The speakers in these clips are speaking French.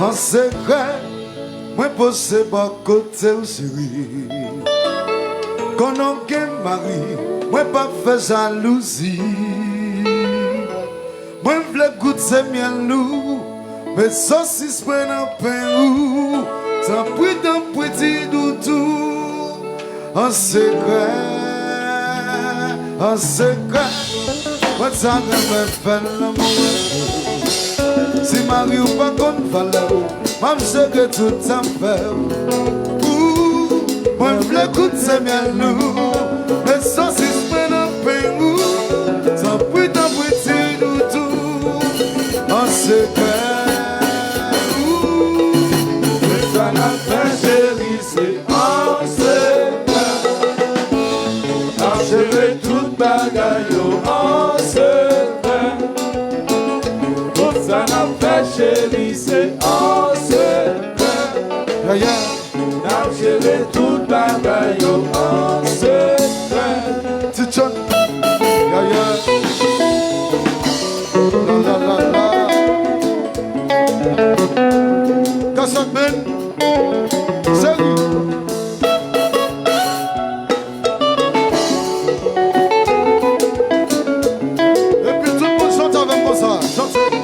En secret, moi possède pas côté au chéri. Quand on gagne mari, moi pas fait jalousie. Moi v'lais goûter miel nous, mais saucisses prennent un pain ou. T'en petit doudou. En secret, moi ça ne me fait l'amour. Si mari ou pas qu'on valeur, moi je sais que tout ça fait. Moi je voulais goûter miel nous, mais saucisses prennent un pain ou. T'en petit doudou. En secret, ça n'a pas chéri, c'est en secret. T'achèverais toute bagaille en secret. Ça n'a pas chéri, c'est en secret. T'achèverais toute bagaille en secret. Tichon, la la la la. Kassakmen, Seri. Et puis tout le monde chante avec moi ça. Chantez.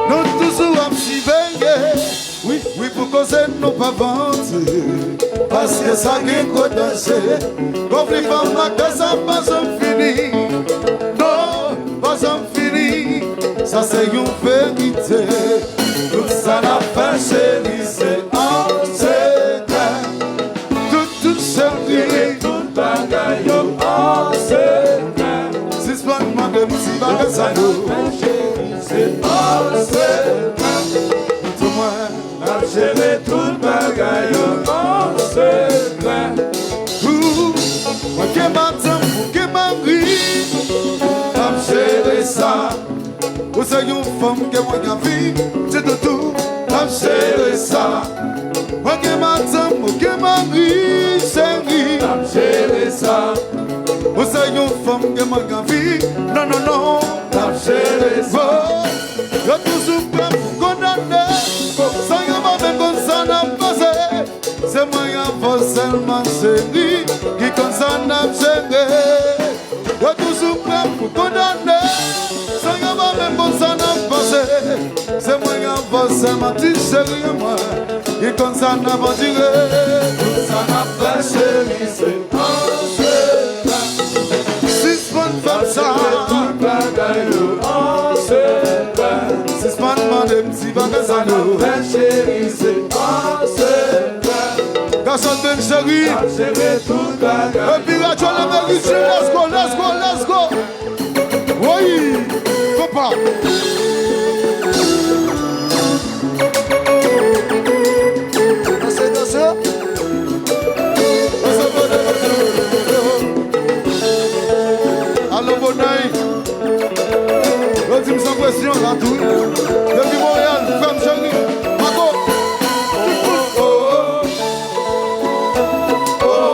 Nous toujours à s'y veiller. Oui, oui, pour causer nous pas vanter. Parce que ça qui est danser. Comme les femmes là que ça pas fini. Non, pas fini. Ça c'est une vérité. Tout ça n'a pas chéri, c'est en secret. Tout chéri, toute bagaille en secret. si c'est pas de petits bagages à nous. C'est en secret. Tout moi, T'achèverais toute bagaille en secret. moi qui m'attends, qui m'envie. Chérie ça, Vous êtes une femme qui moi qui vie, c'est de tout. chérie ça, Moi qui m'attends, qui m'envie, chérie. chérie ça, Vous êtes une femme qui moi qui vie, non, non, non. chérie ça. Y'a toujours plein pour condamner. Sans y avoir même comme ça n'a passé. C'est moi qui avance seulement chérie. Qui comme ça n'a chérie. Y'a toujours plein pour condamner. Sans y avoir même comme ça n'a passé. C'est moi qui avance seulement tu chérie moi. Qui comme ça n'a pas tiré. Ça n'a pas chérie, c'est en secret. Six bonnes femmes ça. Toute bagaille en secret. Six bonnes des petits bagages Ça à n'a nous. pas chérie, c'est en secret. Garçon ben chérie. T'achèverais toute bagaille. Et puis la joie la vérité, let's go, let's go, let's go. Oui, papa. Allô, Bonaï. Dis-moi sans question, là, tout. Depuis Montréal, femme chérie. Marco. Oh, oh, oh.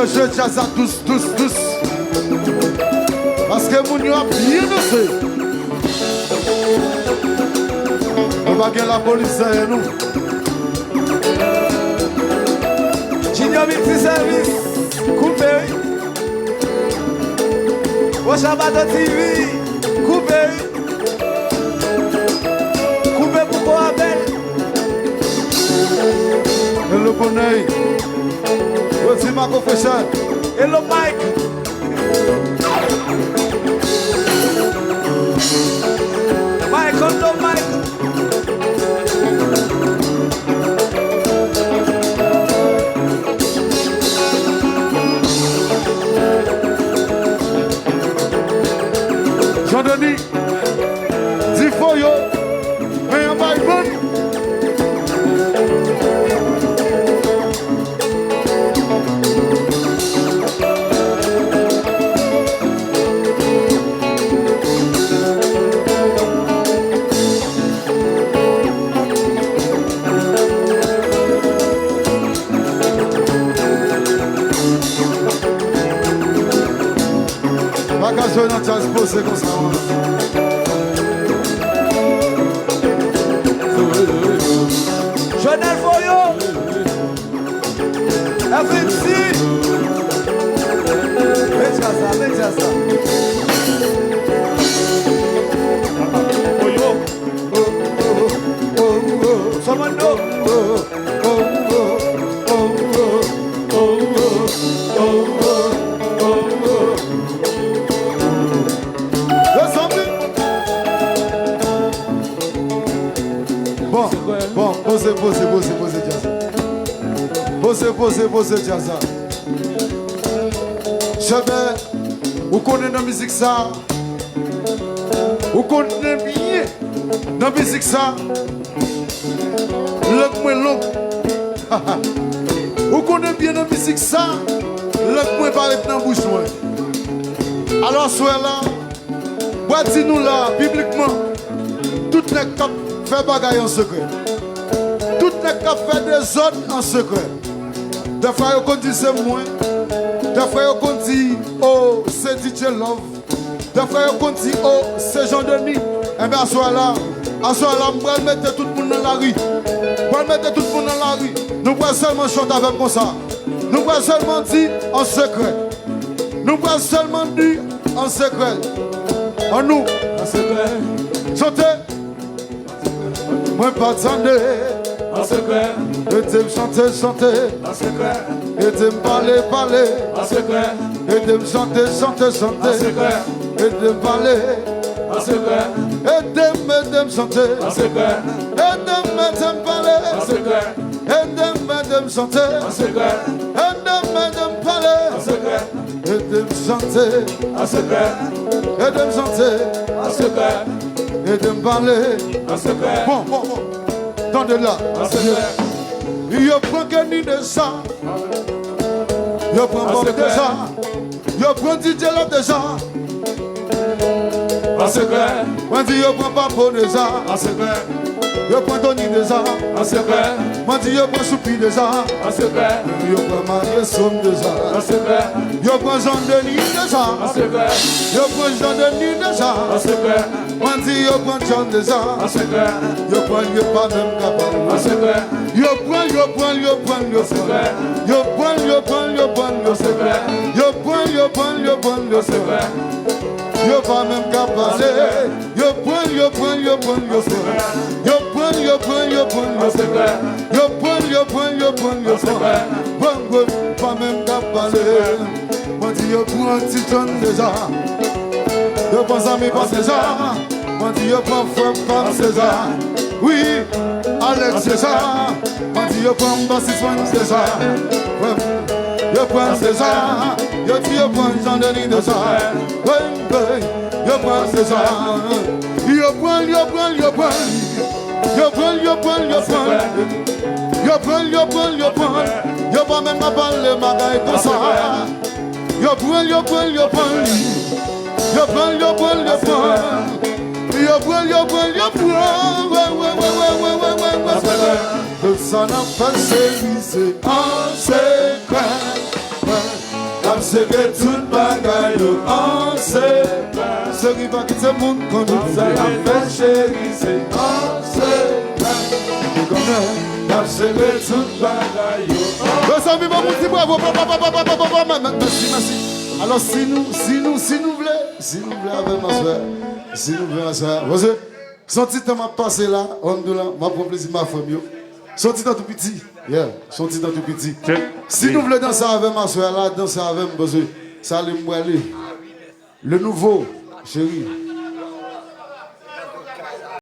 Je jazz à tous. Parce que mon yo a bien dansé. On va gagner la police derrière nous. Junior multi-service, coupé. Washabata TV, coupé. Coupé pour quoi belle. Le bonheur. C'est ma confession. Hello Mike. Mike, hello Mike. Jean-Denis, dis faut yo, mais on va y venir. Je n'ai pas exposé comme ça. Jonel Foyo, FMC. Mets ça. Foyo. Somando. Posez jazz. Chebet, vous connaissez la musique ça. Vous connaissez bien la musique ça. Le moins long. Vous connaissez bien la musique ça. Le moins parler dans la bouche. Alors, soyez là. Voici nous là, bibliquement. Tout le monde fait bagaille en secret. Tout le monde fait des ordres en secret. Des fois, on dit c'est moi. Des fois, on dit oh, c'est DJ Love. Des fois, on dit oh, c'est Jean-Denis. Et bien, soyez là. À ce moment-là, nous allons mettre tout le monde dans la rue. Nous allons mettre tout le monde dans la rue. Nous allons seulement chanter avec comme ça. Nous allons seulement dire en secret. Nous allons seulement dire en secret. En nous. En secret. Chantez. Moi pas attendre. En secret. Et de me chanter, chanter. En secret. Et de me parler, parler. En secret. Et de me chanter, chanter, chanter. En secret. Et de me parler. En secret. Et de me chanter. En secret. Et de me parler. En secret. Et de me chanter. En secret. Et de me parler. En secret. Et de me chanter. En secret. Et de me chanter. En secret. Et de me parler. En secret. Bon. Tendez là. En secret. Il prend que ni de ça. Il prend Bob déjà. Il prend DJ Love déjà. En secret. Moi dis il prend Papo déjà. En secret. Il prend Tony déjà. En secret. Moi dis il prend Choupi déjà. En secret. Il prend Marie Somme déjà. En secret. Il prend Jean-Denis déjà. En secret. Il prend Jean-Denis déjà. En secret. Moi dis il prend Jean déjà. En secret. Il prend pas même capable. En secret. Il prend. Yo pas même capable. Yo prend. Pas même capable. Moi dis yo prend petit John déjà. Yo pense à mes pas déjà. Moi dis yo prend femme comme César. Oui, Alex César. Moi dis yo prend Bassis One César. Yo prend César. Yo dis yo prend Jean-Denis César. Yo prend César. Yo prend. Yo pas même pas parler magaille comme ça. Yo prend. Yo le sang n'a pas sévisé en secret. La secret toute bagaille en secret. Ce qui va quitter le monde quand nous allons faire chérir en secret. La secret toute bagaille. Le sang vivant pour dire bravo. Merci. Alors si nous voulons avec ma soeur, vous savez, son titre m'a passé là, on dit là, m'a pour plaisir ma famille. Son titre tout petit, son titre tout petit. Si nous voulons danser avec ma soeur là, danser avec moi, ça allait me aller. Le nouveau, chérie.